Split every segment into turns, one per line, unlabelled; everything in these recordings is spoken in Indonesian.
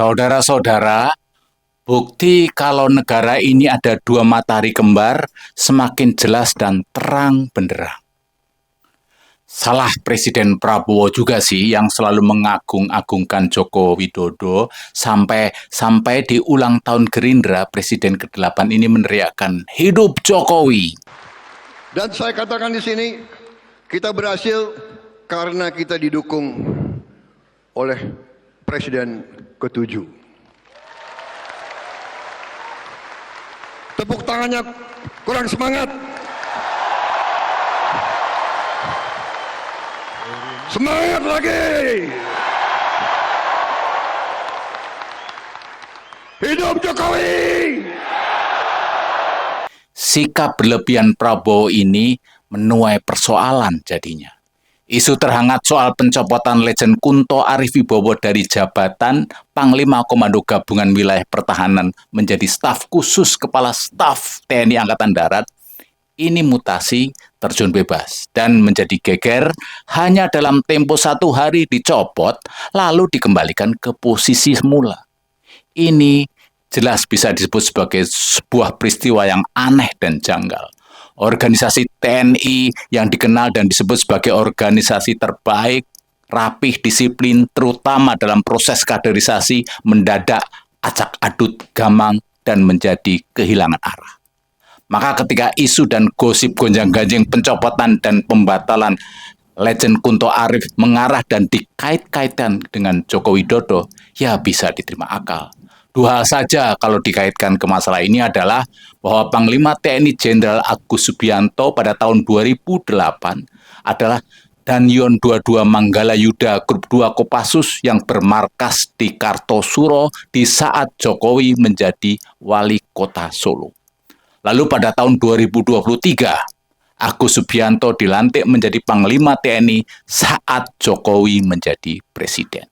Saudara-saudara, bukti kalau negara ini ada dua matahari kembar semakin jelas dan terang benderang. Salah Presiden Prabowo juga sih yang selalu mengagung-agungkan Joko Widodo sampai di ulang tahun Gerindra Presiden ke-8 ini meneriakkan hidup Jokowi.
Dan saya katakan di sini, kita berhasil karena kita didukung oleh Presiden ke-7. Tepuk tangannya kurang semangat. Semangat lagi. Hidup Jokowi.
Sikap berlebihan Prabowo ini menuai persoalan jadinya. Isu terhangat soal pencopotan Legend Kunto Arifibowo dari jabatan Panglima Komando Gabungan Wilayah Pertahanan menjadi staf khusus Kepala Staf TNI Angkatan Darat ini mutasi terjun bebas dan menjadi geger hanya dalam tempo 1 hari dicopot lalu dikembalikan ke posisi semula. Ini jelas bisa disebut sebagai sebuah peristiwa yang aneh dan janggal. Organisasi TNI yang dikenal dan disebut sebagai organisasi terbaik, rapih, disiplin, terutama dalam proses kaderisasi, mendadak acak adut, gamang, dan menjadi kehilangan arah. Maka ketika isu dan gosip gonjang-ganjing pencopotan dan pembatalan Legend Kunto Arif mengarah dan dikait-kaitkan dengan Joko Widodo, ya bisa diterima akal. Dua hal saja kalau dikaitkan ke masalah ini adalah bahwa Panglima TNI Jenderal Agus Subianto pada tahun 2008 adalah Danyon 22 Manggala Yuda Grup 2 Kopassus yang bermarkas di Kartosuro di saat Jokowi menjadi wali kota Solo. Lalu pada tahun 2023, Agus Subianto dilantik menjadi Panglima TNI saat Jokowi menjadi Presiden.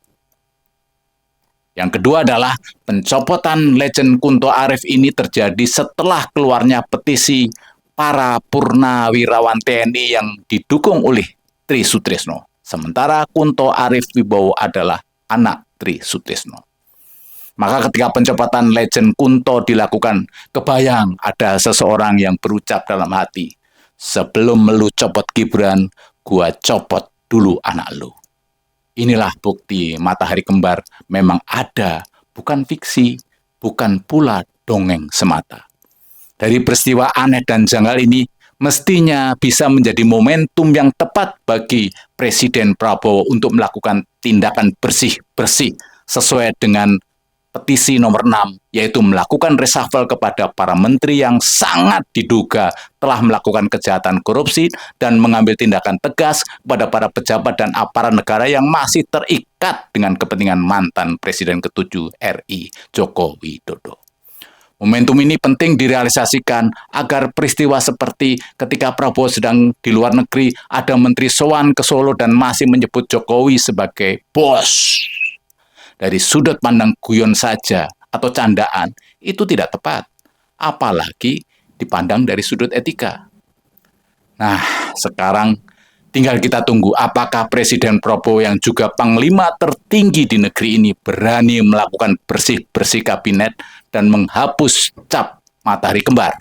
Yang kedua adalah pencopotan Legend Kunto Arif ini terjadi setelah keluarnya petisi para purnawirawan TNI yang didukung oleh Tri Sutrisno. Sementara Kunto Arif Wibowo adalah anak Tri Sutrisno. Maka ketika pencopotan Legend Kunto dilakukan, kebayang ada seseorang yang berucap dalam hati, sebelum lu copot Gibran, gua copot dulu anak lu. Inilah bukti matahari kembar memang ada, bukan fiksi, bukan pula dongeng semata. Dari peristiwa aneh dan janggal ini, mestinya bisa menjadi momentum yang tepat bagi Presiden Prabowo untuk melakukan tindakan bersih-bersih sesuai dengan petisi nomor 6, yaitu melakukan reshuffle kepada para menteri yang sangat diduga telah melakukan kejahatan korupsi dan mengambil tindakan tegas kepada para pejabat dan aparat negara yang masih terikat dengan kepentingan mantan Presiden ke-7 RI Joko Widodo. Momentum ini penting direalisasikan agar peristiwa seperti ketika Prabowo sedang di luar negeri, ada menteri sowan ke Solo dan masih menyebut Jokowi sebagai bos. Dari sudut pandang guyon saja atau candaan, itu tidak tepat. Apalagi dipandang dari sudut etika. Nah, sekarang tinggal kita tunggu apakah Presiden Prabowo yang juga panglima tertinggi di negeri ini berani melakukan bersih-bersih kabinet dan menghapus cap matahari kembar.